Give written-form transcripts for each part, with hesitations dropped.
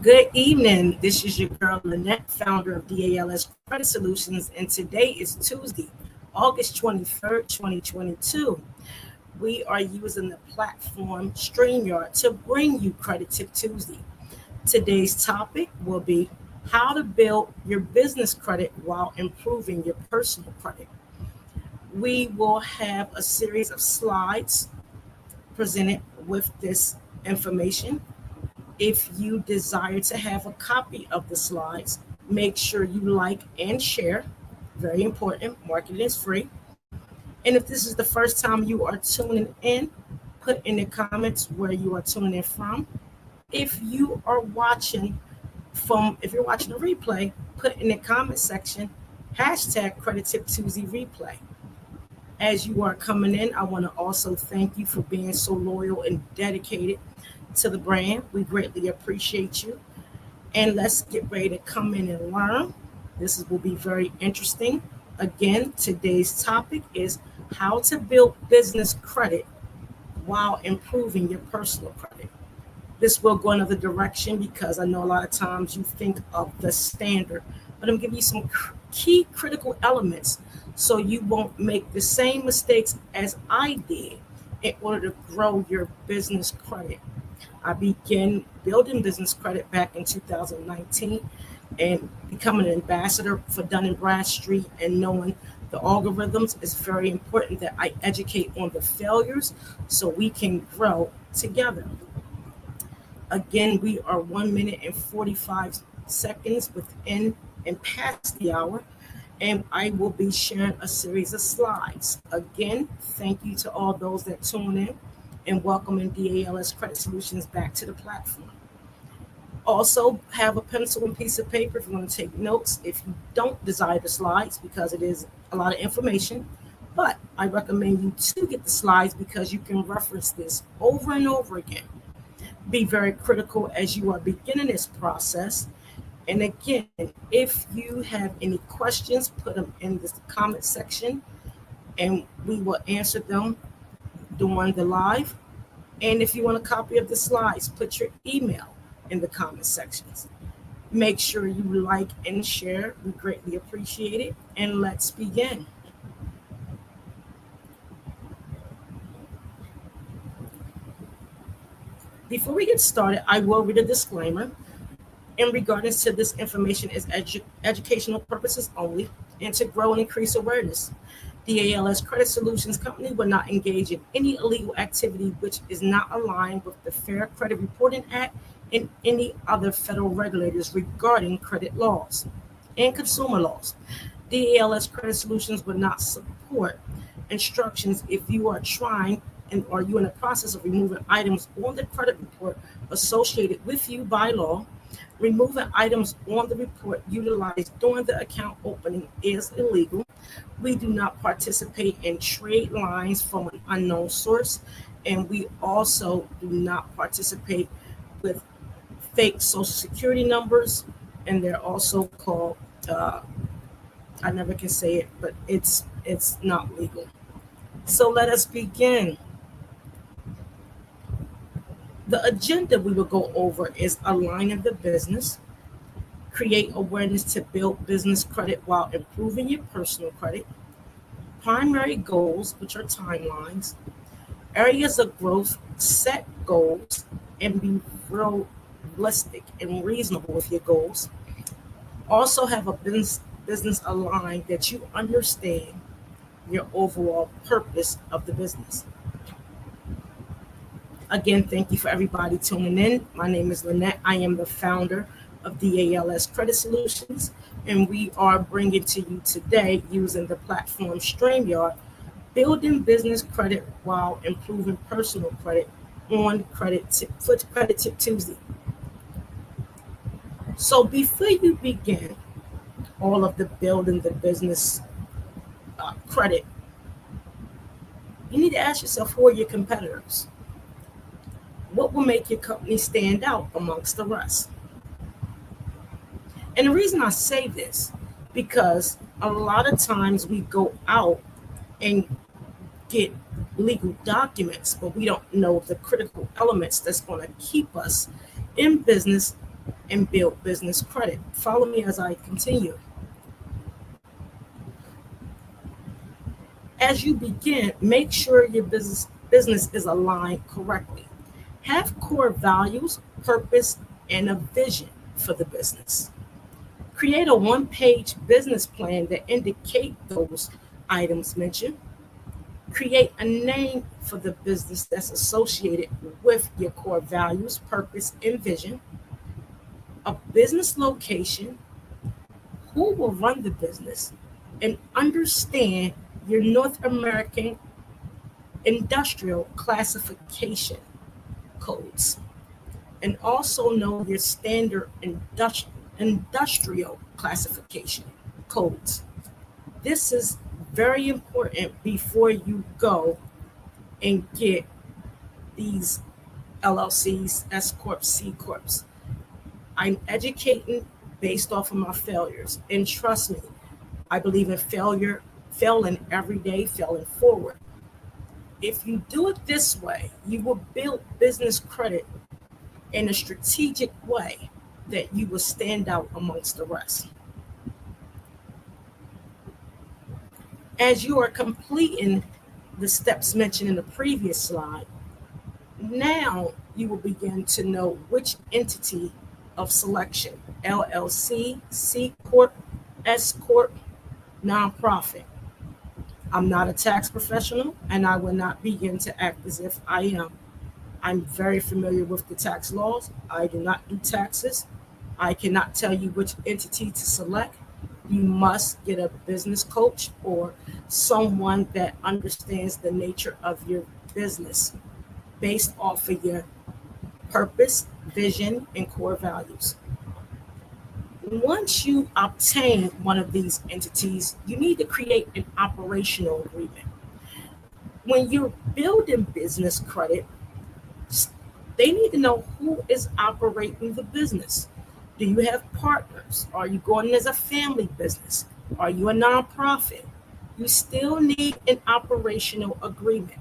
Good evening. This is your girl Lynette, founder of DALS Credit Solutions, and today is Tuesday, August 23rd, 2022. We are using the platform StreamYard to bring you Credit Tip Tuesday. Today's topic will be how to build your business credit while improving your personal credit. We will have a series of slides presented with this information. If you desire to have a copy of the slides, make sure you like and share. Very important, marketing is free. And if this is the first time you are tuning in, put in the comments where you are tuning in from. If you're watching a replay, put in the comment section hashtag Credit Tip Tuesday replay. As you are coming in, I want to also thank you for being so loyal and dedicated to the brand. We greatly appreciate you. And let's get ready to come in and learn. Will be very interesting. Again, today's topic is how to build business credit while improving your personal credit. This will go another direction because I know a lot of times you think of the standard, but I'm giving you some key critical elements so you won't make the same mistakes as I did in order to grow your business credit. I began building business credit back in 2019 and becoming an ambassador for Dun& Bradstreet and knowing the algorithms is very important that I educate on the failures so we can grow together. Again, we are 1 minute and 45 seconds within and past the hour, and I will be sharing a series of slides. Again, thank you to all those that tune in and welcoming DALS Credit Solutions back to the platform. Also, have a pencil and piece of paper if you want to take notes. If you don't desire the slides, because it is a lot of information, but I recommend you to get the slides because you can reference this over and over again. Be very critical as you are beginning this process. And again, if you have any questions, put them in the comment section and we will answer them during the live. And if you want a copy of the slides, put your email in the comment sections. Make sure you like and share. We greatly appreciate it. And let's begin. Before we get started, I will read a disclaimer. In regards to this information is educational purposes only and to grow and increase awareness. The ALS Credit Solutions Company will not engage in any illegal activity which is not aligned with the Fair Credit Reporting Act and any other federal regulators regarding credit laws and consumer laws. The ALS Credit Solutions will not support instructions if you are trying and are you in the process of removing items on the credit report associated with you by law. Removing items on the report utilized during the account opening is illegal. We do not participate in trade lines from an unknown source, and we also do not participate with fake social security numbers, and they're also called, I never can say it, but it's not legal. So let us begin. The agenda we will go over is aligning the business, create awareness to build business credit while improving your personal credit, primary goals, which are timelines, areas of growth, set goals, and be realistic and reasonable with your goals. Also have a business aligned that you understand your overall purpose of the business. Again, thank you for everybody tuning in. My name is Lynette. I am the founder of DALS Credit Solutions, and we are bringing to you today using the platform StreamYard, building business credit while improving personal credit on Credit Tip Tuesday. So before you begin all of the building the business credit, you need to ask yourself, who are your competitors? What will make your company stand out amongst the rest? And the reason I say this, because a lot of times we go out and get legal documents, but we don't know the critical elements that's going to keep us in business and build business credit. Follow me as I continue. As you begin, make sure your business is aligned correctly. Have core values, purpose, and a vision for the business. Create a one-page business plan that indicate those items mentioned. Create a name for the business that's associated with your core values, purpose, and vision. A business location, who will run the business, and understand your North American industrial classification codes, and also know your standard industrial classification codes. This is very important before you go and get these LLCs, S Corps, C Corps. I'm educating based off of my failures. And trust me, I believe in failure, failing every day, failing forward. If you do it this way, you will build business credit in a strategic way that you will stand out amongst the rest. As you are completing the steps mentioned in the previous slide, now you will begin to know which entity of selection, LLC, C Corp, S Corp, nonprofit. I'm not a tax professional, and I will not begin to act as if I am. I'm very familiar with the tax laws. I do not do taxes. I cannot tell you which entity to select. You must get a business coach or someone that understands the nature of your business based off of your purpose, vision, and core values. Once you obtain one of these entities, you need to create an operational agreement. When you're building business credit, they need to know who is operating the business. Do you have partners? Are you going as a family business? Are you a nonprofit? You still need an operational agreement.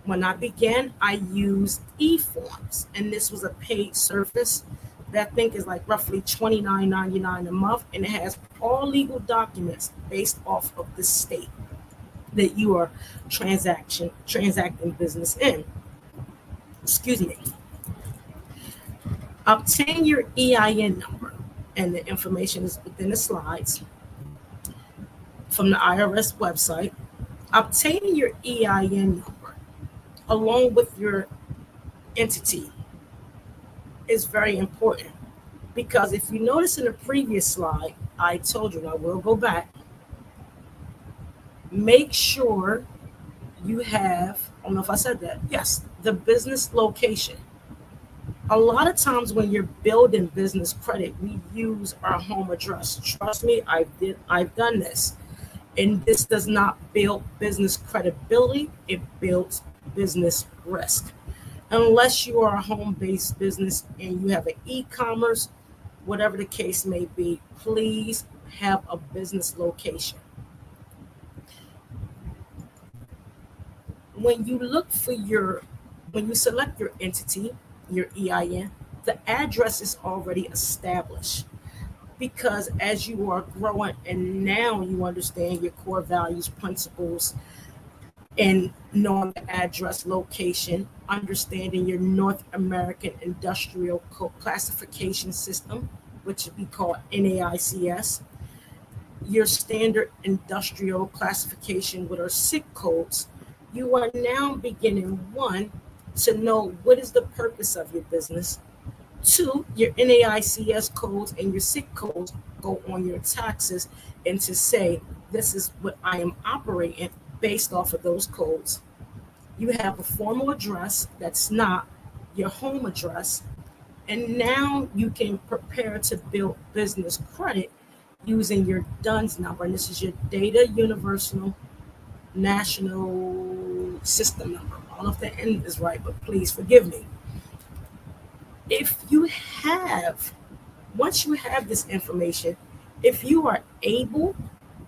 When I began, I used eForms, and this was a paid service that I think is like roughly $29.99 a month, and it has all legal documents based off of the state that you are transacting business in. Excuse me. Obtain your EIN number, and the information is within the slides from the IRS website. Obtaining your EIN number along with your entity is very important, because if you notice in the previous slide, I told you, and I will go back, make sure you have, I don't know if I said that, yes, the business location. A lot of times when you're building business credit, we use our home address. Trust me, I've done this. And this does not build business credibility, it builds business risk. Unless you are a home-based business and you have an e-commerce, whatever the case may be, please have a business location. When you select your entity, your EIN, the address is already established, because as you are growing and now you understand your core values, principles, and knowing the address location, understanding your North American Industrial Classification System, which we call NAICS, your standard industrial classification with our SIC codes, you are now beginning, one, to know what is the purpose of your business. Two, your NAICS codes and your SIC codes go on your taxes, and to say, this is what I am operating based off of those codes. You have a formal address that's not your home address, and now you can prepare to build business credit using your DUNS number, and this is your Data Universal National System number. I don't know if the end is right, but please forgive me. Once you have this information, if you are able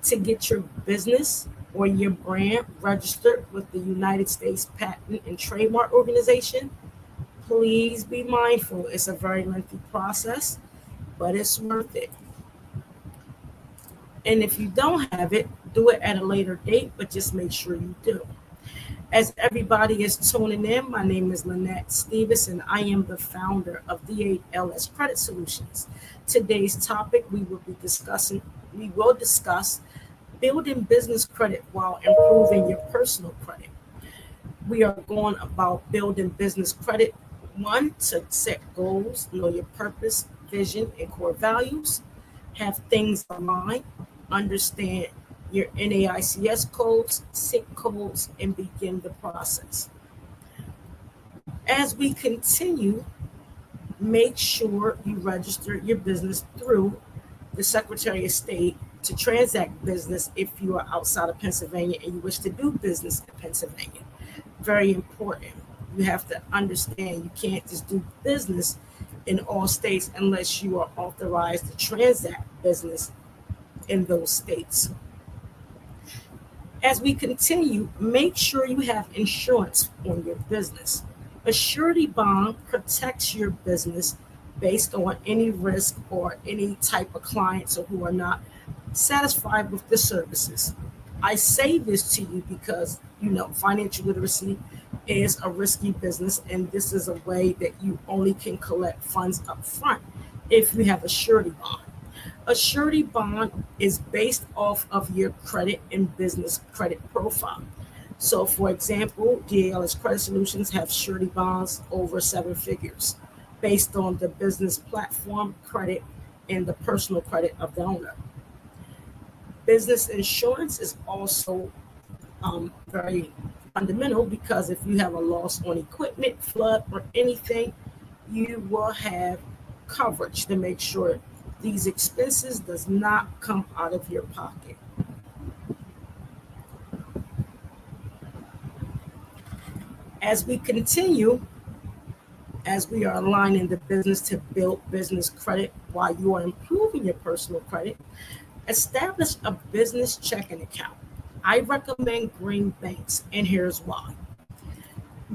to get your business or your brand registered with the United States Patent and Trademark Organization, please be mindful. It's a very lengthy process. but it's worth it. And if you don't have it, do it at a later date, but just make sure you do. As everybody is tuning in, my name is Lynette Stevens, and I am the founder of DALS Credit Solutions. Today's topic we will discuss building business credit while improving your personal credit. We are going about building business credit. One, to set goals, know your purpose, vision, and core values, have things aligned, understand your NAICS codes, SIC codes, and begin the process. As we continue, make sure you register your business through the Secretary of State to transact business if you are outside of Pennsylvania and you wish to do business in Pennsylvania. Very important. You have to understand you can't just do business in all states unless you are authorized to transact business in those states. As we continue, make sure you have insurance on your business. A surety bond protects your business based on any risk or any type of clients or who are not satisfied with the services. I say this to you because financial literacy is a risky business, and this is a way that you only can collect funds up front if you have a surety bond. A surety bond is based off of your credit and business credit profile. So, for example, DALS Credit Solutions have surety bonds over 7 figures based on the business platform credit and the personal credit of the owner. Business insurance is also very fundamental because if you have a loss on equipment, flood, or anything, you will have coverage to make sure these expenses does not come out of your pocket. As we continue, as we are aligning the business to build business credit while you are improving your personal credit, establish a business checking account. I recommend Green Banks, and here's why.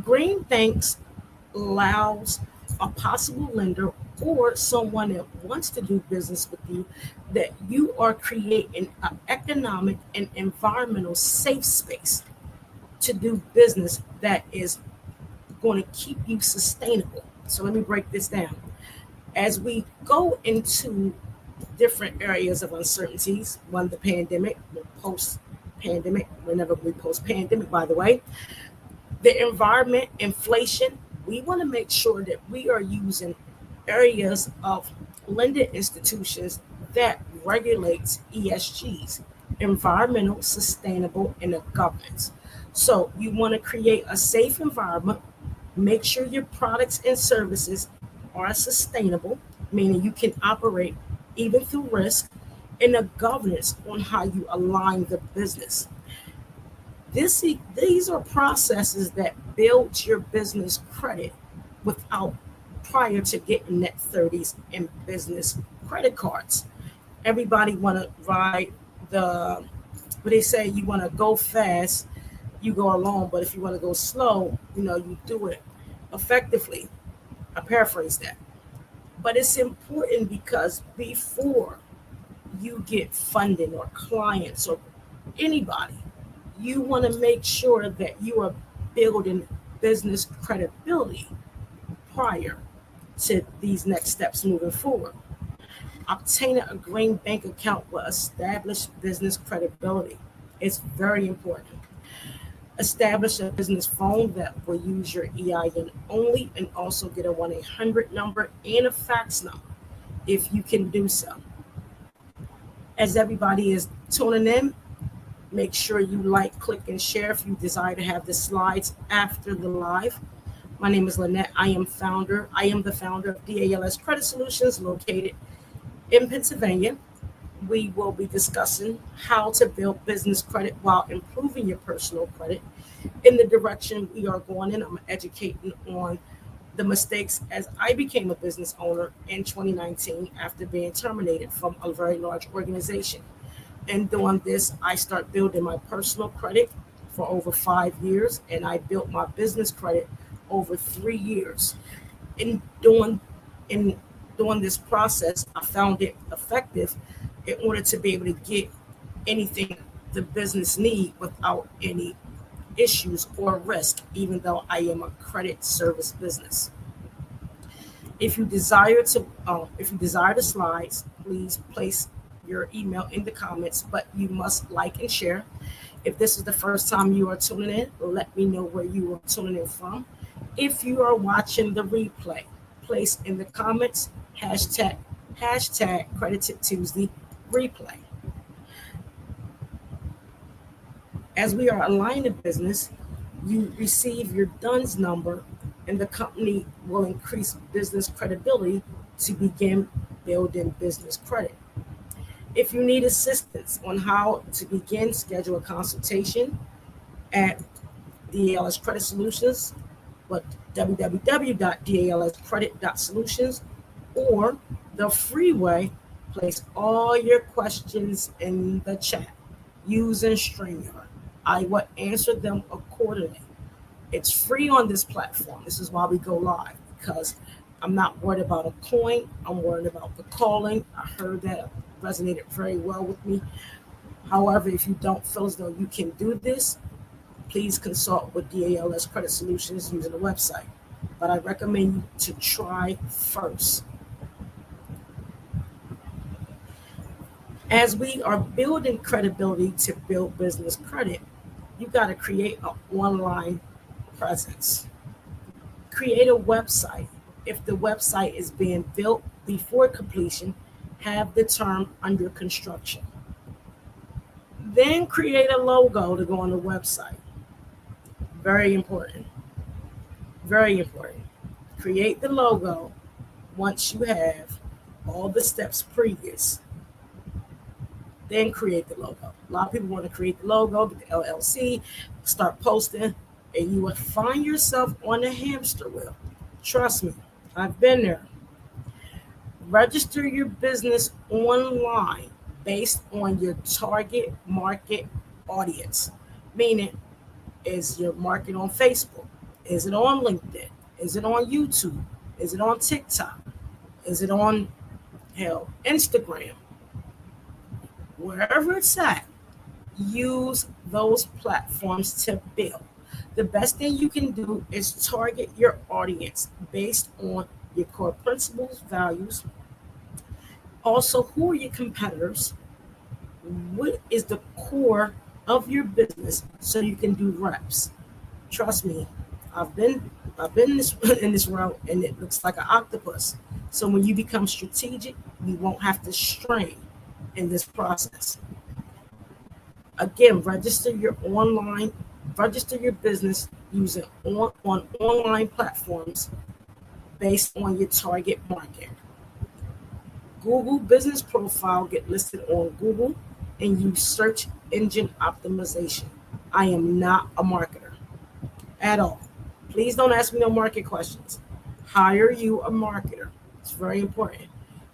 Green Banks allows a possible lender or someone that wants to do business with you that you are creating an economic and environmental safe space to do business that is going to keep you sustainable. So let me break this down. As we go into different areas of uncertainties, one, the pandemic, the post-pandemic, whenever we post-pandemic, by the way, the environment, inflation, we want to make sure that we are using areas of lending institutions that regulates ESGs, environmental, sustainable, and governance. So you want to create a safe environment, make sure your products and services are sustainable, meaning you can operate even through risk, and a governance on how you align the business. These are processes that build your business credit without prior to getting net 30s in business credit cards. Everybody want to ride what they say, you want to go fast, you go along, but if you want to go slow, you do it effectively. I paraphrase that. But it's important because before you get funding or clients or anybody, you want to make sure that you are building business credibility prior to these next steps moving forward. Obtaining a Green Bank account will establish business credibility. It's very important. Establish a business phone that will use your EIN only and also get a 1-800 number and a fax number if you can do so. As everybody is tuning in, make sure you like, click, and share if you desire to have the slides after the live. My name is Lynette. I am the founder of DALS Credit Solutions located in Pennsylvania. We will be discussing how to build business credit while improving your personal credit. In the direction we are going in, I'm educating on the mistakes as I became a business owner in 2019 after being terminated from a very large organization. And doing this, I start building my personal credit for over 5 years, and I built my business credit over 3 years. In during this process, I found it effective in order to be able to get anything the business need without any issues or risk, even though I am a credit service business. If you desire the slides, please place your email in the comments, but you must like and share. If this is the first time you are tuning in, let me know where you are tuning in from. If you are watching the replay, place in the comments hashtag Credit Tip Tuesday replay. As we are aligning the business, you receive your DUNS number, and the company will increase business credibility to begin building business credit. If you need assistance on how to begin, schedule a consultation at DALS Credit Solutions, but www.dalscredit.solutions, or the freeway, place all your questions in the chat using StreamYard. I will answer them accordingly. It's free on this platform. This is why we go live, because I'm not worried about a coin. I'm worried about the calling. I heard that resonated very well with me. However, if you don't feel as though you can do this, please consult with DALS Credit Solutions using the website. But I recommend you to try first. As we are building credibility to build business credit, you got to create an online presence. Create a website. If the website is being built before completion, have the term under construction. Then create a logo to go on the website. Very important. Very important. Create the logo once you have all the steps previous. Then create the logo. A lot of people want to create the logo, get the LLC, start posting, and you will find yourself on a hamster wheel. Trust me, I've been there. Register your business online based on your target market audience. Meaning, is your market on Facebook? Is it on LinkedIn? Is it on YouTube? Is it on TikTok? Is it on Instagram? Wherever it's at, use those platforms to build. The best thing you can do is target your audience based on your core principles, values. Also, who are your competitors? What is the core of your business so you can do reps? Trust me, I've been in this route, and it looks like an octopus. So when you become strategic, you won't have to strain in this process. Again, register your business using on online platforms based on your target market. Google business profile, get listed on Google, and use search engine optimization. I am not a marketer at all. Please don't ask me no market questions. Hire you a marketer. It's very important.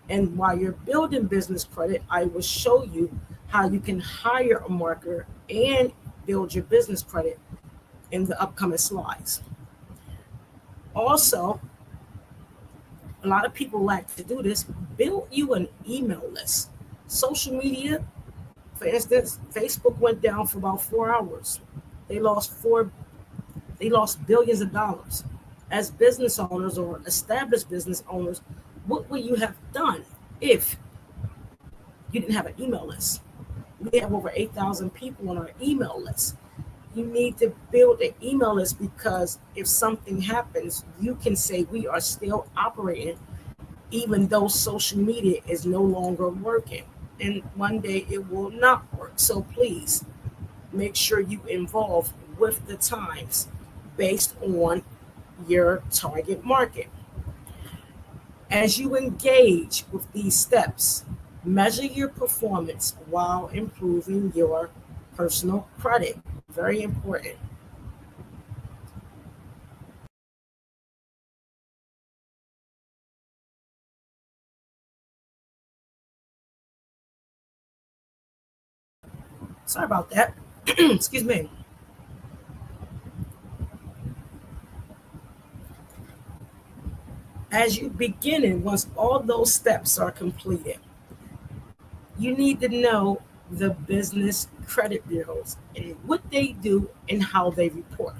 And while you're building business credit, I will show you how you can hire a marketer and build your business credit in the upcoming slides. Also, a lot of people like to do this. Build you an email list. Social media, for instance, Facebook went down for about 4 hours. They lost billions of dollars. As business owners or established business owners, what would you have done if you didn't have an email list? We have over 8,000 people on our email list. You need to build an email list, because if something happens, you can say we are still operating even though social media is no longer working. And one day it will not work. So please make sure you involve with the times based on your target market. As you engage with these steps, measure your performance while improving your personal credit. Very important. Sorry about that. Excuse me. As you begin it, once all those steps are completed, you need to know the business credit bureaus and what they do and how they report.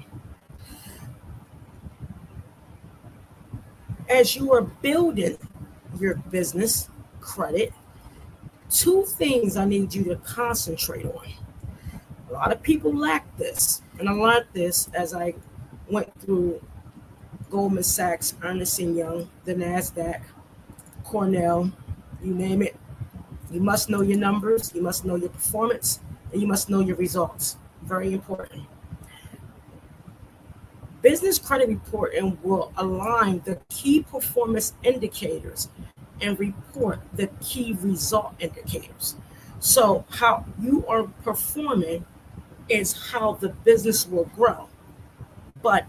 As you are building your business credit, two things I need you to concentrate on. A lot of people lack this, and I learned this as I went through Goldman Sachs, Ernst & Young, the NASDAQ, Cornell, you name it. You must know your numbers, you must know your performance, and you must know your results. Very important. Business credit reporting will align the key performance indicators and report the key result indicators. So how you are performing is how the business will grow. But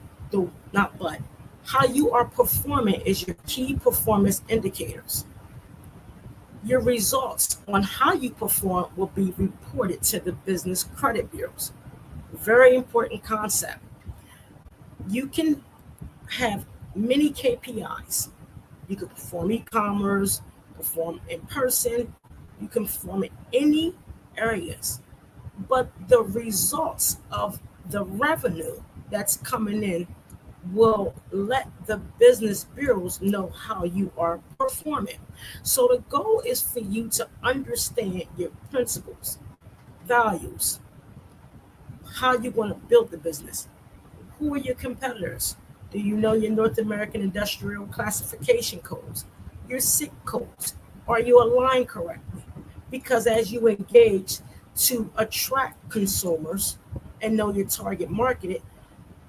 how you are performing is your key performance indicators. Your results on how you perform will be reported to the business credit bureaus. Very important concept. You can have many KPIs. You can perform e-commerce, perform in person, you can perform in any areas. But the results of the revenue that's coming in will let the business bureaus know how you are performing. So the goal is for you to understand your principles, values, how you're going to build the business. Who are your competitors? Do you know your North American Industrial Classification codes, your SIC codes? Are you aligned correctly? Because as you engage to attract consumers and know your target market,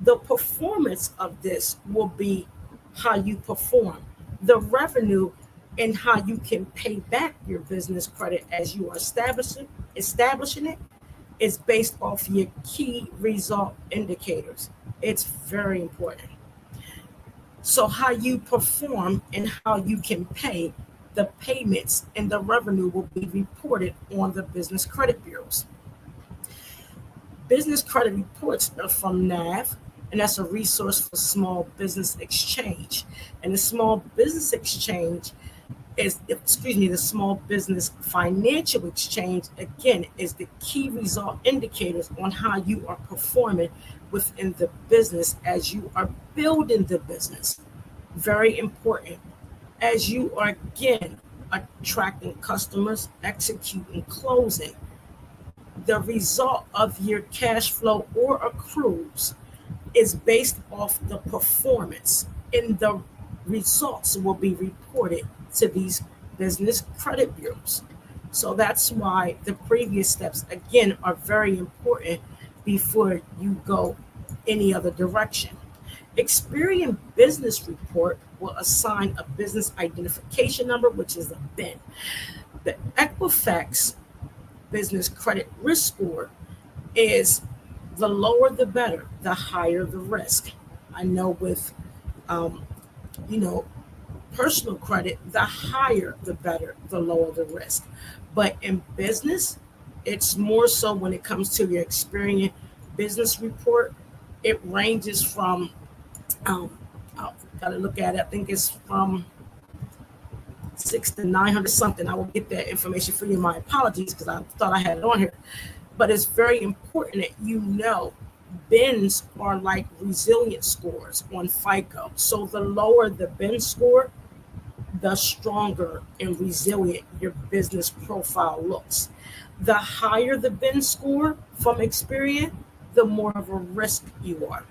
the performance of this will be how you perform. The revenue and how you can pay back your business credit as you are establishing it is based off your key result indicators. It's very important. So how you perform and how you can pay, the payments and the revenue will be reported on the business credit bureaus. Business credit reports are from NAV, and that's a resource for Small Business Exchange. And the Small Business Exchange the Small Business Financial Exchange, again, is the key result indicators on how you are performing within the business as you are building the business. Very important. As you are, again, attracting customers, executing, closing, the result of your cash flow or accruals is based off the performance, and the results will be reported to these business credit bureaus. So that's why the previous steps, again, are very important before you go any other direction. Experian Business Report will assign a business identification number, which is a BIN. The Equifax Business Credit Risk Score is the lower the better, the higher the risk. I know with, personal credit, the higher the better, the lower the risk. But in business, it's more so when it comes to your Experian Business Report, it ranges from, I've got to look at it, I think it's from 600 to 900 something. I will get that information for you. My apologies, because I thought I had it on here. But it's very important that you know BINs are like resilience scores on FICO. So the lower the BIN score, the stronger and resilient your business profile looks. The higher the BIN score from Experian, the more of a risk you are.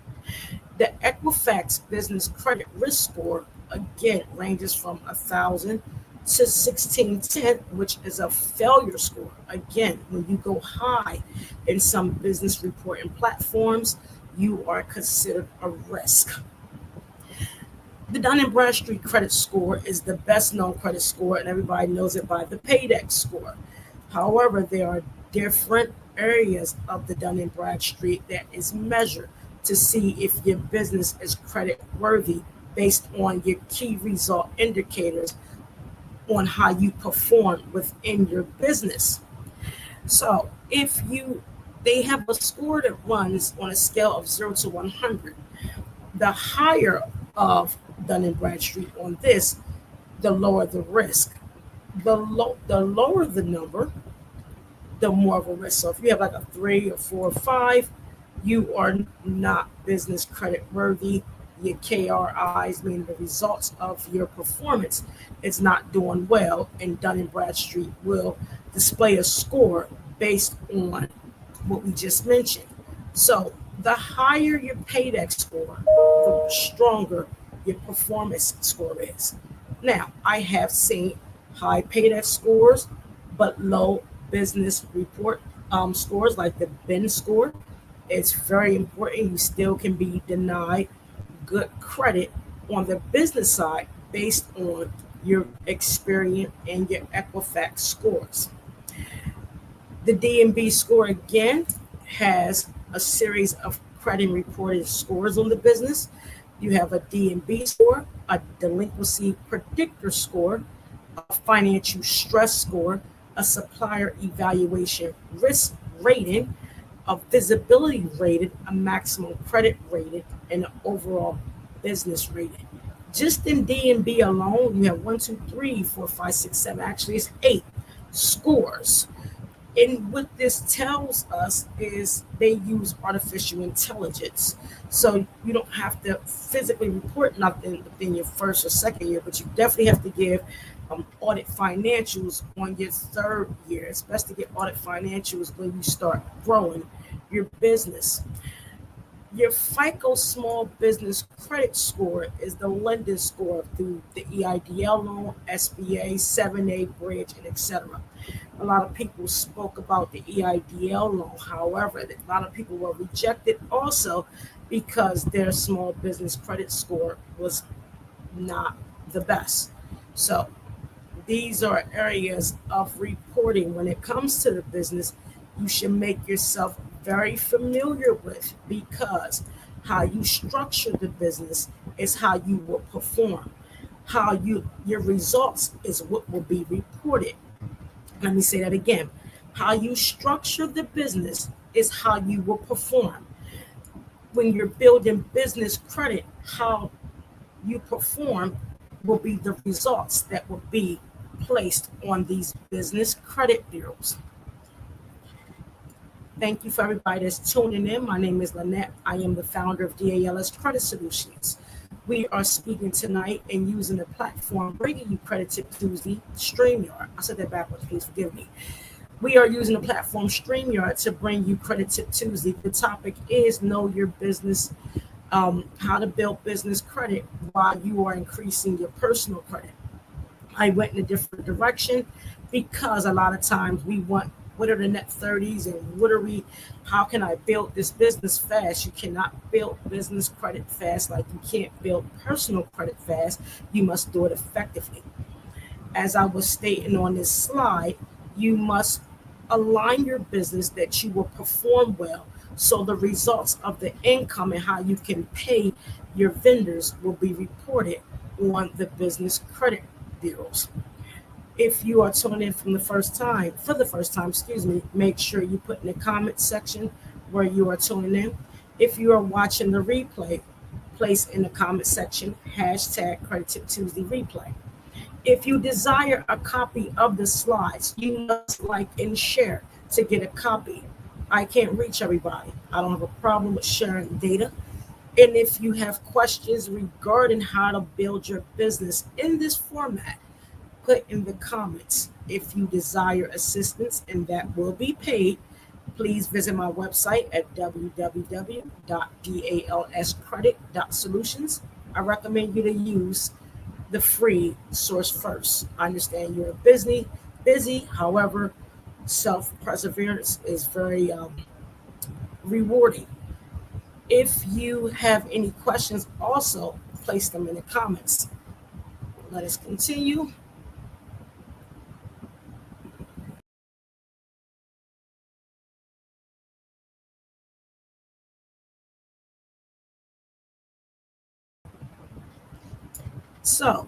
The Equifax Business Credit Risk Score, again, ranges from 1,000 to 1610, which is a failure score. Again, when you go high in some business reporting platforms, you are considered a risk. The Dun & Bradstreet credit score is the best known credit score, and everybody knows it by the Paydex score. However, there are different areas of the Dun & Bradstreet that is measured to see if your business is credit worthy based on your key result indicators on how you perform within your business. So they have a score that runs on a scale of 0 to 100. The higher of Dun & Bradstreet on this, the lower the risk. The lower the number, the more of a risk. So if you have like a 3 or 4 or 5, you are not business credit worthy. Your KRIs, meaning the results of your performance, is not doing well, and Dun & Bradstreet will display a score based on what we just mentioned. So the higher your paydex score, the stronger your performance score is. Now, I have seen high paydex scores, but low business report scores, like the BIN score. It's very important. You still can be denied good credit on the business side based on your Experian and your Equifax scores. The D&B score again has a series of credit reported scores on the business. You have a D&B score, a delinquency predictor score, a financial stress score, a supplier evaluation risk rating, a visibility rating, a maximum credit rating, and an overall business rating. Just in D&B alone, you have 1, 2, 3, 4, 5, 6, 7. Actually, it's 8 scores. And what this tells us is they use artificial intelligence. So you don't have to physically report nothing within your first or second year, but you definitely have to give audit financials on your third year. It's best to get audit financials when you start growing your business. Your FICO Small Business Credit Score is the lending score through the EIDL loan, SBA, 7A bridge, and etc. A lot of people spoke about the EIDL loan. However, a lot of people were rejected also because their small business credit score was not the best. So these are areas of reporting when it comes to the business you should make yourself very familiar with, because how you structure the business is how you will perform. Your results is what will be reported. Let me say that again. How you structure the business is how you will perform. When you're building business credit, how you perform will be the results that will be placed on these business credit bureaus. Thank you for everybody that's tuning in. My name is Lynette. I am the founder of DALS Credit Solutions. We are speaking tonight and using the platform bringing you Credit Tip Tuesday, StreamYard. I said that backwards, please forgive me. We are using the platform StreamYard to bring you Credit Tip Tuesday. The topic is Know Your Business, how to build business credit while you are increasing your personal credit. I went in a different direction because a lot of times we want, what are the net 30s and how can I build this business fast? You cannot build business credit fast like you can't build personal credit fast. You must do it effectively. As I was stating on this slide, you must align your business that you will perform well, so the results of the income and how you can pay your vendors will be reported on the business credit bureaus. If you are tuning in for the first time, make sure you put in the comment section where you are tuning in. If you are watching the replay, place in the comment section hashtag Credit Tip Tuesday replay. If you desire a copy of the slides, you must like and share to get a copy. I can't reach everybody. I don't have a problem with sharing data. And if you have questions regarding how to build your business in this format, put in the comments. If you desire assistance, and that will be paid, please visit my website at www.dalscredit.solutions. I recommend you to use the free source first. I understand you're busy. However, self-perseverance is very rewarding. If you have any questions, also place them in the comments. Let us continue. So,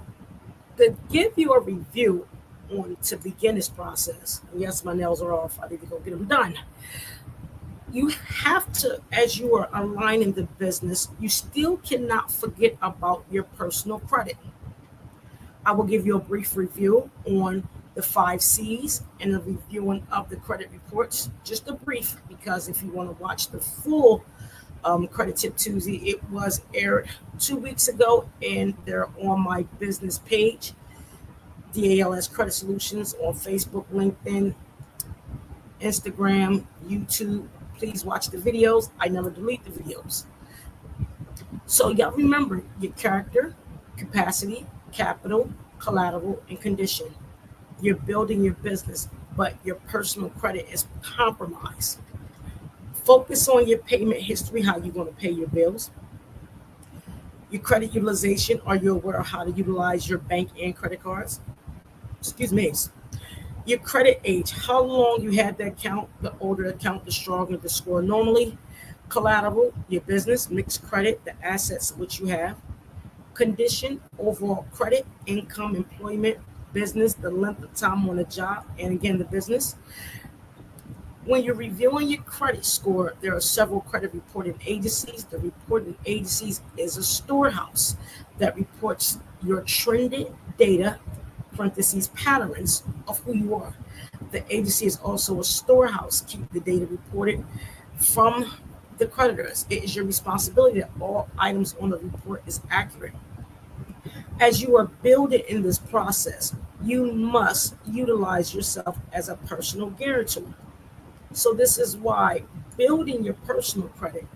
to give you a review on to begin this process, and yes, my nails are off. I need to go get them done. You have to, as you are aligning the business, you still cannot forget about your personal credit. I will give you a brief review on the 5 C's and a reviewing of the credit reports. Just a brief, because if you want to watch the full Credit Tip Tuesday, it was aired 2 weeks ago, and they're on my business page, DALS Credit Solutions, on Facebook, LinkedIn, Instagram, YouTube. Please watch the videos. I never delete the videos. So y'all remember your character, capacity, capital, collateral, and condition. You're building your business, but your personal credit is compromised. Focus on your payment history, how you're going to pay your bills. Your credit utilization, are you aware of how to utilize your bank and credit cards? Excuse me. Your credit age, how long you had the account. The older account, the stronger the score normally. Collateral, your business, mixed credit, the assets which you have. Condition, overall credit, income, employment, business, the length of time on a job, and again, the business. When you're reviewing your credit score, there are several credit reporting agencies. The reporting agencies is a storehouse that reports your trended data, parentheses, patterns of who you are. The agency is also a storehouse, keep the data reported from the creditors. It is your responsibility that all items on the report is accurate. As you are building in this process, you must utilize yourself as a personal guarantor. So this is why building your personal credit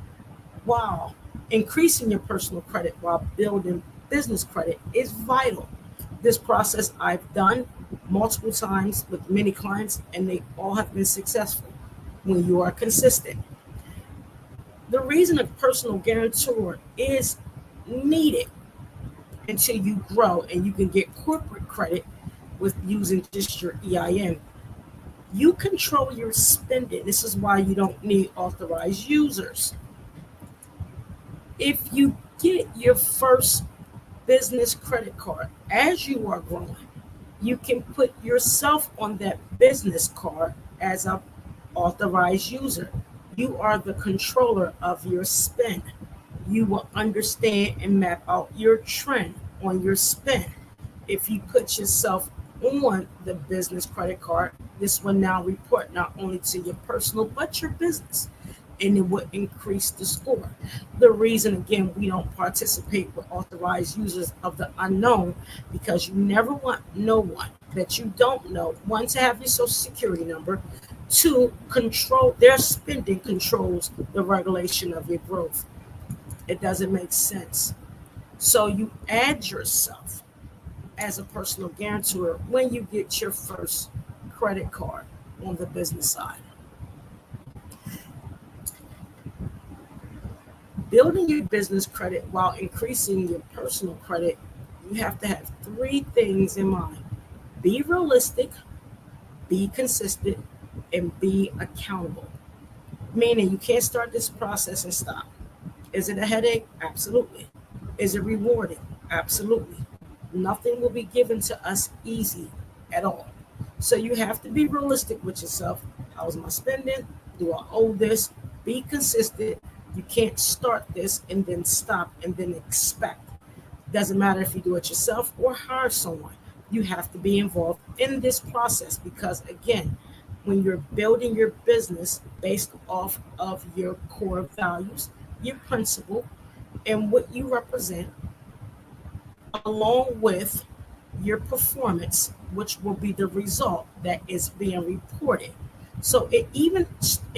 while increasing your personal credit while building business credit is vital. This process I've done multiple times with many clients, and they all have been successful when you are consistent. The reason a personal guarantor is needed until you grow and you can get corporate credit with using just your EIN. You control your spending. This is why you don't need authorized users. If you get your first business credit card as you are growing, you can put yourself on that business card as an authorized user. You are the controller of your spend. You will understand and map out your trend on your spend. If you put yourself on the business credit card, this will now report not only to your personal but your business, and it will increase the score. The reason, again, we don't participate with authorized users of the unknown, because you never want no one that you don't know, one, to have your social security number, two, control their spending controls the regulation of your growth. It doesn't make sense. So you add yourself as a personal guarantor when you get your first credit card on the business side. Building your business credit while increasing your personal credit, you have to have 3 things in mind. Be realistic, be consistent, and be accountable. Meaning you can't start this process and stop. Is it a headache? Absolutely. Is it rewarding? Absolutely. Nothing will be given to us easy at all. So you have to be realistic with yourself. How's my spending? Do I owe this? Be consistent. You can't start this and then stop and then expect. Doesn't matter if you do it yourself or hire someone. You have to be involved in this process, because again, when you're building your business based off of your core values, your principle, and what you represent, along with your performance, which will be the result that is being reported. So it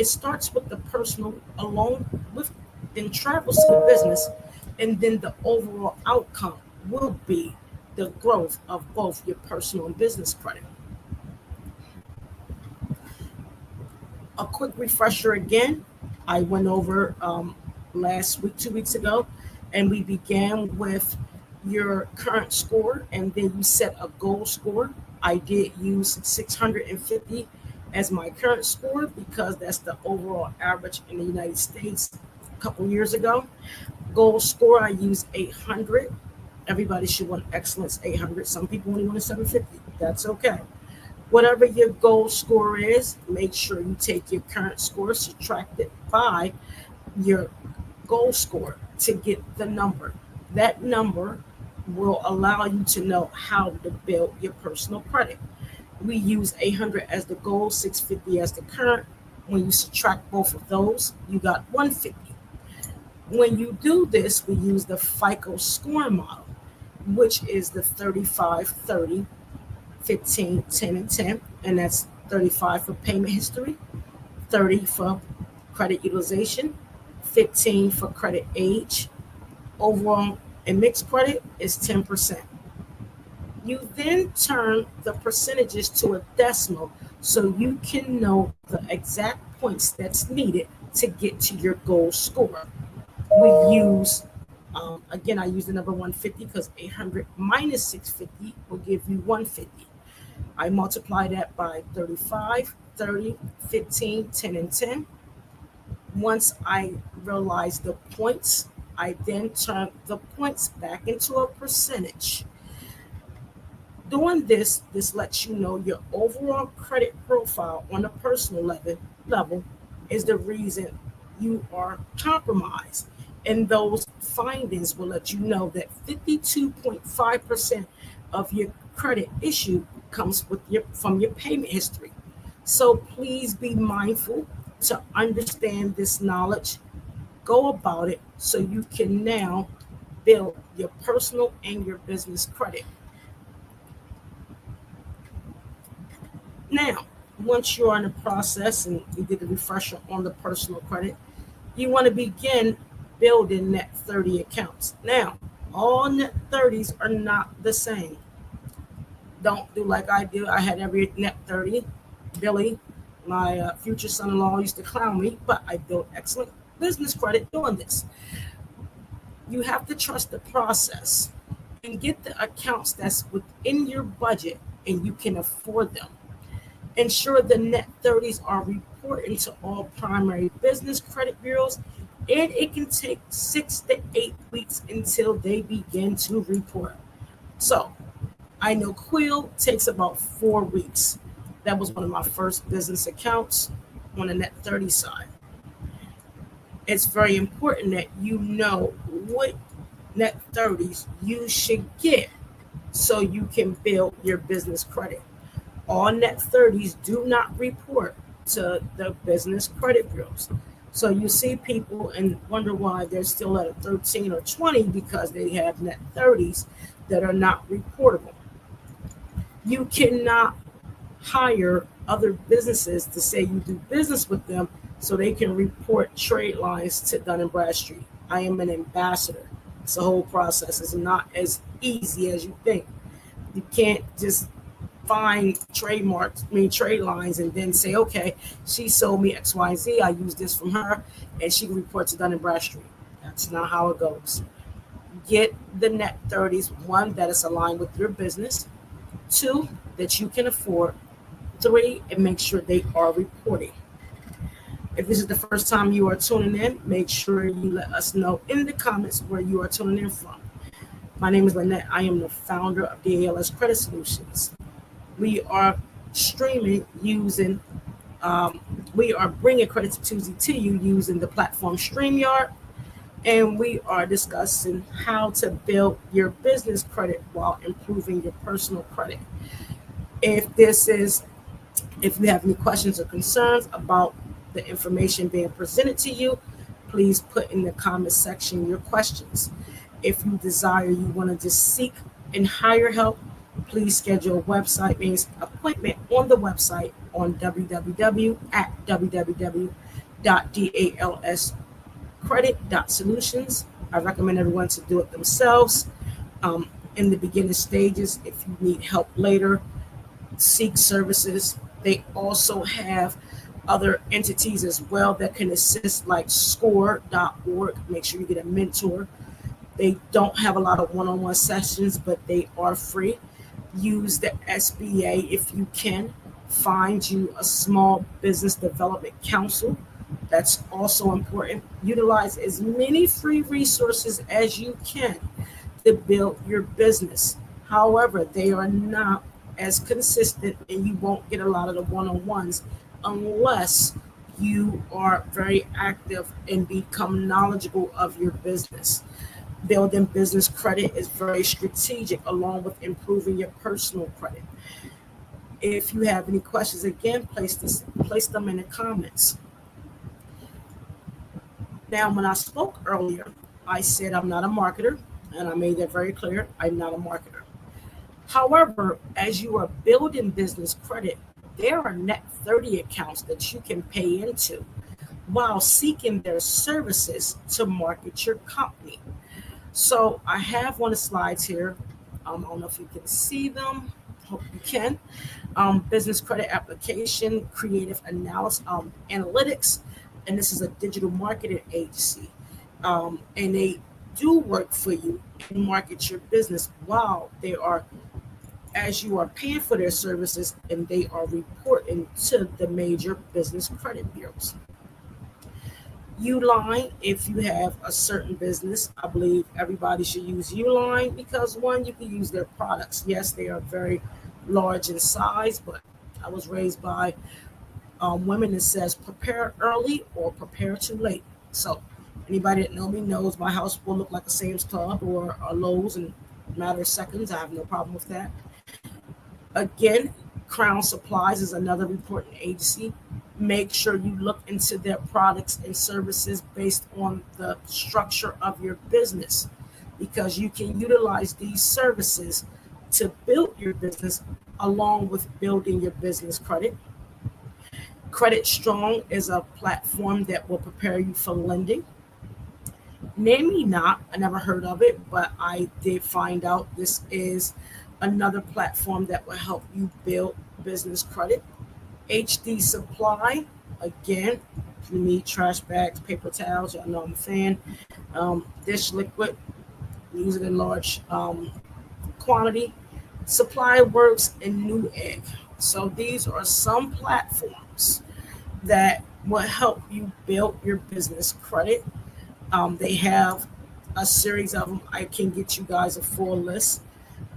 starts with the personal, along with, then travels to the business, and then the overall outcome will be the growth of both your personal and business credit. A quick refresher again, I went over last week, 2 weeks ago, and we began with your current score, and then you set a goal score. I did use 650 as my current score because that's the overall average in the United States a couple years ago. Goal score, I use 800. Everybody should want excellence 800. Some people only want a 750. That's okay. Whatever your goal score is, make sure you take your current score, subtract it by your goal score to get the number. That number will allow you to know how to build your personal credit. We use 800 as the goal, 650 as the current. When you subtract both of those, you got 150. When you do this, we use the FICO scoring model, which is the 35, 30, 15, 10, and 10. And that's 35 for payment history, 30 for credit utilization, 15 for credit age. Overall, and mixed credit is 10%. You then turn the percentages to a decimal so you can know the exact points that's needed to get to your goal score. We use, again, I use the number 150 because 800 minus 650 will give you 150. I multiply that by 35, 30, 15, 10, and 10. Once I realize the points, I then turn the points back into a percentage. Doing this lets you know your overall credit profile on a personal level is the reason you are compromised. And those findings will let you know that 52.5% of your credit issue comes from your payment history. So please be mindful to understand this knowledge, go about it so you can now build your personal and your business credit. Now, once you're in the process and you did a refresher on the personal credit, you want to begin building net 30 accounts. Now, all net 30s are not the same. Don't do like I do. I had every net 30. Billy, my future son-in-law, used to clown me, but I built excellent business credit doing this. You have to trust the process and get the accounts that's within your budget and you can afford them. Ensure the net 30s are reporting to all primary business credit bureaus, and it can take 6 to 8 weeks until they begin to report. So I know Quill takes about 4 weeks. That was one of my first business accounts on the net 30 side. It's very important that you know what net 30s you should get so you can build your business credit. All net 30s do not report to the business credit bureaus. So you see people and wonder why they're still at a 13 or 20 because they have net 30s that are not reportable. You cannot hire other businesses to say you do business with them so they can report trade lines to Dun & Bradstreet. I am an ambassador. It's a whole process. It's not as easy as you think. You can't just find trade lines and then say, okay, she sold me X, Y, Z. I use this from her and she can report to Dun & Bradstreet. That's not how it goes. Get the net 30s, one, that is aligned with your business, two, that you can afford, three, and make sure they are reporting. If this is the first time you are tuning in, make sure you let us know in the comments where you are tuning in from. My name is Lynette. I am the founder of DALS Credit Solutions. We are streaming using, we are bringing Credit Tip Tuesday to you using the platform StreamYard, and we are discussing how to build your business credit while improving your personal credit. If you have any questions or concerns about the information being presented to you, please put in the comment section your questions. If you desire, you want to just seek and hire help, please schedule a website-based appointment on the website on www.dalscredit.solutions. I recommend everyone to do it themselves in the beginning stages. If you need help later, seek services. They also have other entities as well that can assist, like score.org. Make sure you get a mentor. They don't have a lot of one-on-one sessions, but they are free. Use the SBA if you can. Find you a small business development council. That's also important. Utilize as many free resources as you can to build your business. However, they are not as consistent, and you won't get a lot of the one-on-ones unless you are very active and become knowledgeable of your business. Building business credit is very strategic along with improving your personal credit. If you have any questions, again, place them in the comments. Now, when I spoke earlier, I said I'm not a marketer, and I made that very clear. I'm not a marketer. However, as you are building business credit, there are net 30 accounts that you can pay into while seeking their services to market your company. So I have one of the slides here. I don't know if you can see them. Hope you can. Business credit application, creative analysis, analytics, and this is a digital marketing agency. And they do work for you and market your business while they are, as you are paying for their services, and they are reporting to the major business credit bureaus. Uline, if you have a certain business, I believe everybody should use Uline because one, you can use their products. Yes, they are very large in size, but I was raised by women that says prepare early or prepare too late. So anybody that know me knows my house will look like a Sam's Club or a Lowe's in a matter of seconds. I have no problem with that. Again, Crown Supplies is another important agency. Make sure you look into their products and services based on the structure of your business, because you can utilize these services to build your business along with building your business credit. Credit Strong is a platform that will prepare you for lending. Name Me Not, I never heard of it, but I did find out this is another platform that will help you build business credit. HD Supply, again, if you need trash bags, paper towels, y'all know I'm a fan. Dish liquid, use it in large quantity. Supply Works and Newegg. So these are some platforms that will help you build your business credit. They have a series of them. I can get you guys a full list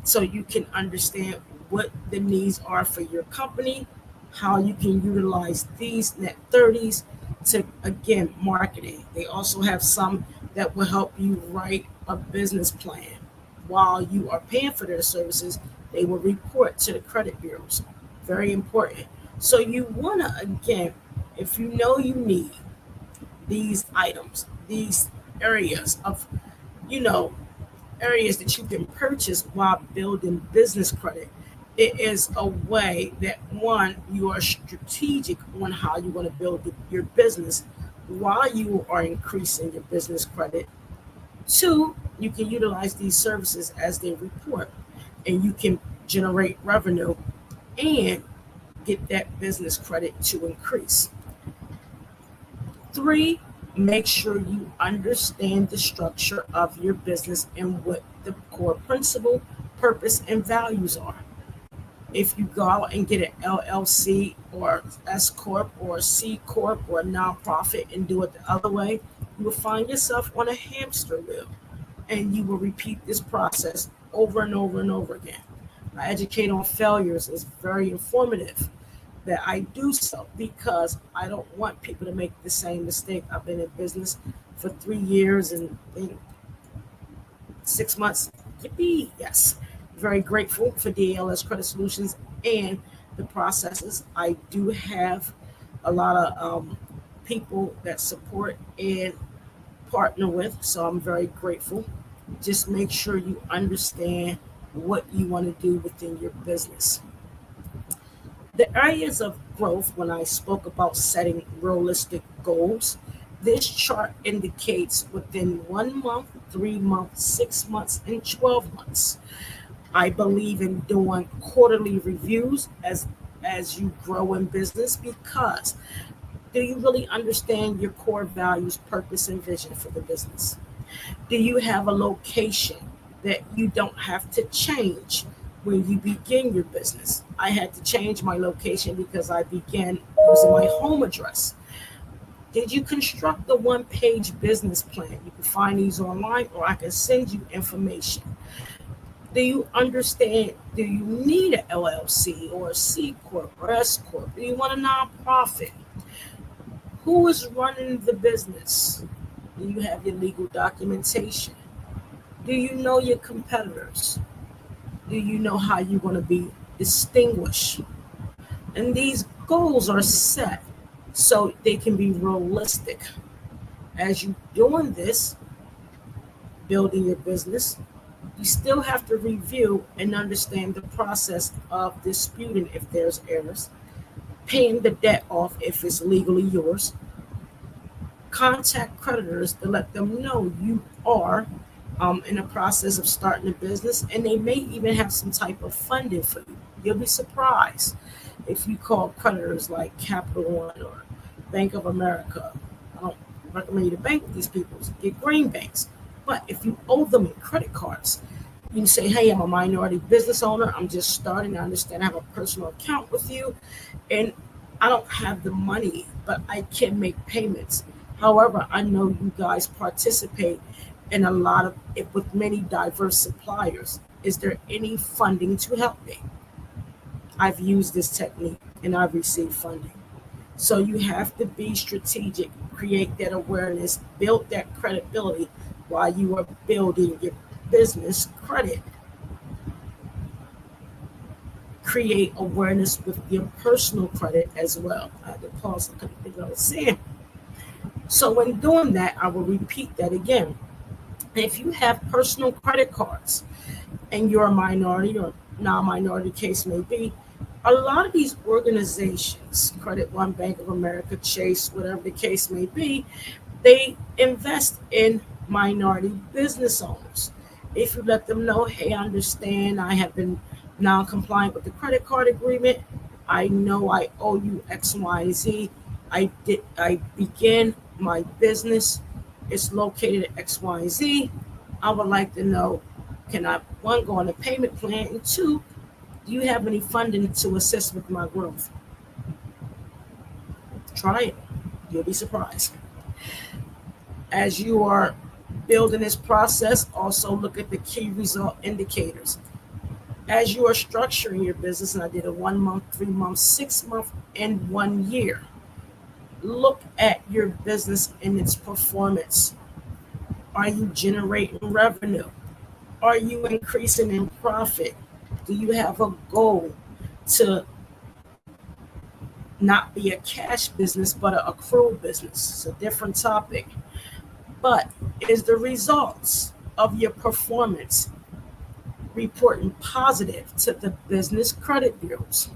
so you can understand what the needs are for your company, how you can utilize these net 30s to, again, marketing. They also have some that will help you write a business plan. While you are paying for their services, they will report to the credit bureaus. Very important. So you want to, again, if you know you need these items, these areas of, areas that you can purchase while building business credit, it is a way that, one, you are strategic on how you want to build your business while you are increasing your business credit. Two, you can utilize these services as they report, and you can generate revenue and get that business credit to increase. Three, make sure you understand the structure of your business and what the core principle, purpose, and values are. If you go out and get an LLC or S Corp or C Corp or a nonprofit and do it the other way, you will find yourself on a hamster wheel, and you will repeat this process over and over and over again. I educate on failures is very informative that I do so because I don't want people to make the same mistake. I've been in business for 3 years and 6 months. Yippee! Yes. Very grateful for DLS Credit Solutions and the processes. I do have a lot of people that support and partner with, so I'm very grateful. Just make sure you understand what you want to do within your business. The areas of growth, when I spoke about setting realistic goals, this chart indicates within 1 month, 3 months, 6 months, and 12 months. I believe in doing quarterly reviews as you grow in business, because do you really understand your core values, purpose, and vision for the business? Do you have a location that you don't have to change when you begin your business? I had to change my location because I began using my home address. Did you construct the one-page business plan? You can find these online, or I can send you information. Do you understand? Do you need an LLC or a C Corp or S Corp? Do you want a nonprofit? Who is running the business? Do you have your legal documentation? Do you know your competitors? Do you know how you're going to be distinguished? And these goals are set so they can be realistic. As you doing this, building your business, you still have to review and understand the process of disputing if there's errors, paying the debt off if it's legally yours, contact creditors to let them know you are in the process of starting a business, and they may even have some type of funding for you. You'll be surprised if you call creditors like Capital One or Bank of America. I don't recommend you to bank with these people. Get green banks. But if you owe them in credit cards, you can say, hey, I'm a minority business owner. I'm just starting. I understand I have a personal account with you, and I don't have the money, but I can make payments. However, I know you guys participate in a lot of it with many diverse suppliers. Is there any funding to help me? I've used this technique and I've received funding. So you have to be strategic, create that awareness, build that credibility while you are building your business credit. Create awareness with your personal credit as well. I had to pause, I couldn't think what I was saying. So when doing that, I will repeat that again. If you have personal credit cards and you're a minority or non-minority case may be, a lot of these organizations, Credit One, Bank of America, Chase, whatever the case may be, they invest in minority business owners. If you let them know, hey, I understand I have been non-compliant with the credit card agreement. I know I owe you X, Y, Z. I began my business. It's located at X, Y, Z. I would like to know, can I, one, go on a payment plan, and two, do you have any funding to assist with my growth? Try it. You'll be surprised. As you are building this process, also look at the key result indicators. As you are structuring your business, and I did a 1 month, 3 month, 6 month, and 1 year, look at your business and its performance. Are you generating revenue? Are you increasing in profit? Do you have a goal to not be a cash business, but an accrual business? It's a different topic. But is the results of your performance reporting positive to the business credit bureaus?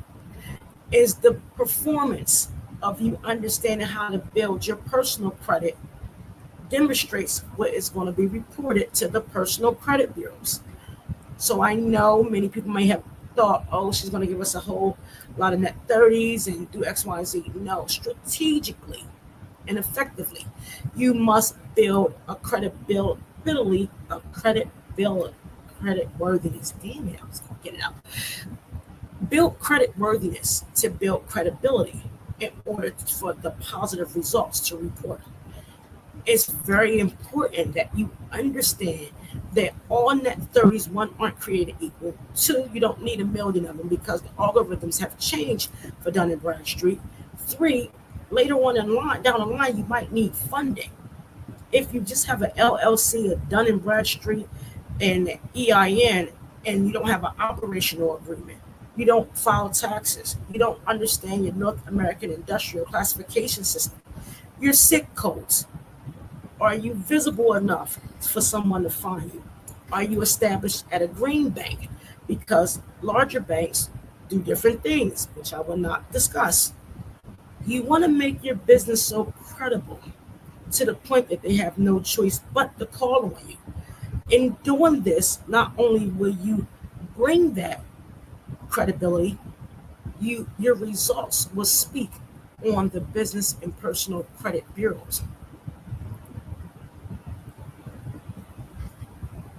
Is the performance of you understanding how to build your personal credit demonstrates what is going to be reported to the personal credit bureaus? So I know many people may have thought, oh, she's going to give us a whole lot of net 30s and do X, Y, Z. No, strategically and effectively, you must build a credibility, credit worthiness. Damn it, I was going to get it out. Build credit worthiness to build credibility in order for the positive results to report. It's very important that you understand that all net 30s, one, aren't created equal. Two, you don't need a million of them because the algorithms have changed for Dun & Bradstreet. Three, later on down the line, you might need funding. If you just have an LLC, a Dun & Bradstreet, and EIN, and you don't have an operational agreement, you don't file taxes, you don't understand your North American Industrial Classification System, your SIC codes, are you visible enough for someone to find you? Are you established at a green bank? Because larger banks do different things, which I will not discuss. You want to make your business so credible to the point that they have no choice but to call on you. In doing this, not only will you bring that credibility, your results will speak on the business and personal credit bureaus.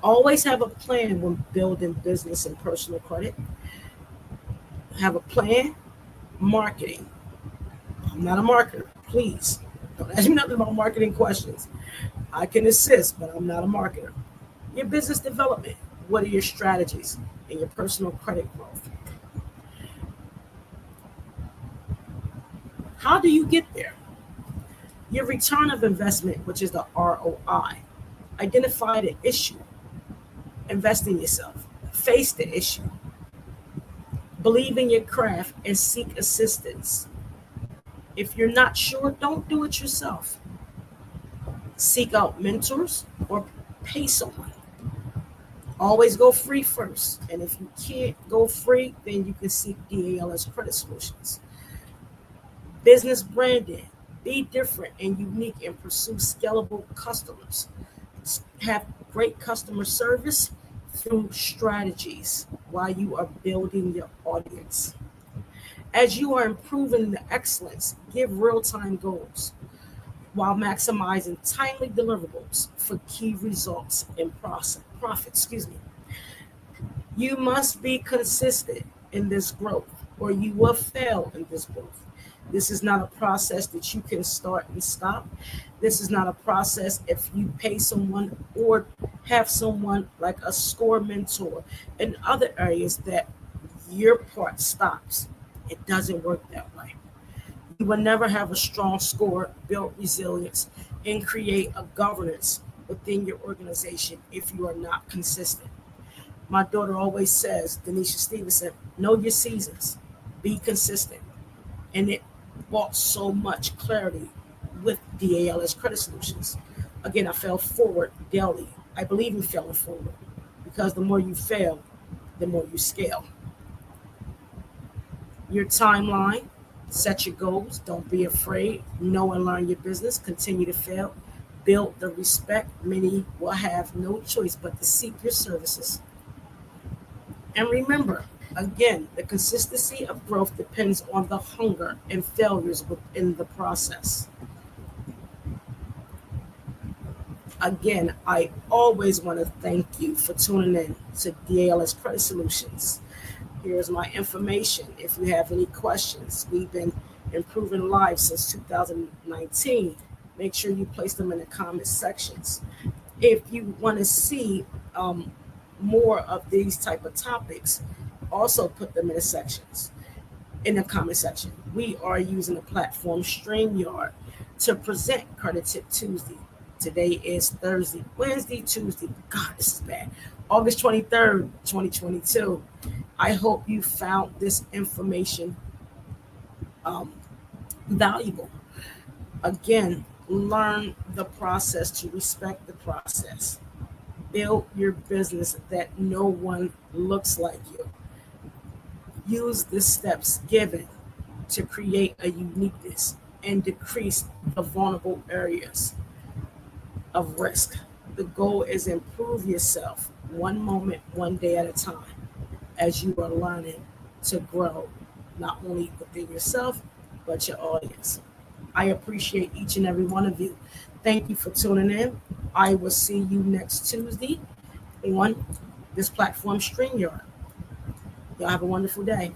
Always have a plan when building business and personal credit. Have a plan. Marketing. I'm not a marketer. Please don't ask me nothing about marketing questions. I can assist, but I'm not a marketer. Your business development. What are your strategies in your personal credit growth? How do you get there? Your return of investment, which is the ROI. Identify the issue. Invest in yourself. Face the issue. Believe in your craft and seek assistance. If you're not sure, don't do it yourself. Seek out mentors or pay someone. Always go free first. And if you can't go free, then you can seek DALS Credit Solutions. Business branding. Be different and unique and pursue scalable customers. Have great customer service through strategies while you are building your audience. As you are improving the excellence, give real-time goals while maximizing timely deliverables for key results and profit. You must be consistent in this growth or you will fail in this growth. This is not a process that you can start and stop. This is not a process if you pay someone or have someone like a score mentor in other areas that your part stops. It doesn't work that way. You will never have a strong score, build resilience, and create a governance within your organization if you are not consistent. My daughter always says, Denisha Stevenson, know your seasons, be consistent. And it brought so much clarity with DALS Credit Solutions. Again, I fell forward daily. I believe in failing forward because the more you fail, the more you scale. Your timeline, set your goals, don't be afraid, know and learn your business, continue to fail, build the respect. Many will have no choice but to seek your services. And remember, again, the consistency of growth depends on the hunger and failures within the process. Again, I always want to thank you for tuning in to DALS Credit Solutions. Here's my information. If you have any questions, we've been improving lives since 2019. Make sure you place them in the comment sections. If you want to see more of these type of topics, also put them in the sections, in the comment section. We are using the platform StreamYard to present Credit Tip Tuesday. Today is Thursday, Wednesday, Tuesday. God, this is bad. August 23rd, 2022. I hope you found this information valuable. Again, learn the process to respect the process. Build your business that no one looks like you. Use the steps given to create a uniqueness and decrease the vulnerable areas of risk. The goal is improve yourself one moment, one day at a time as you are learning to grow not only within yourself, but your audience. I appreciate each and every one of you. Thank you for tuning in. I will see you next Tuesday on this platform, StreamYard. Y'all have a wonderful day.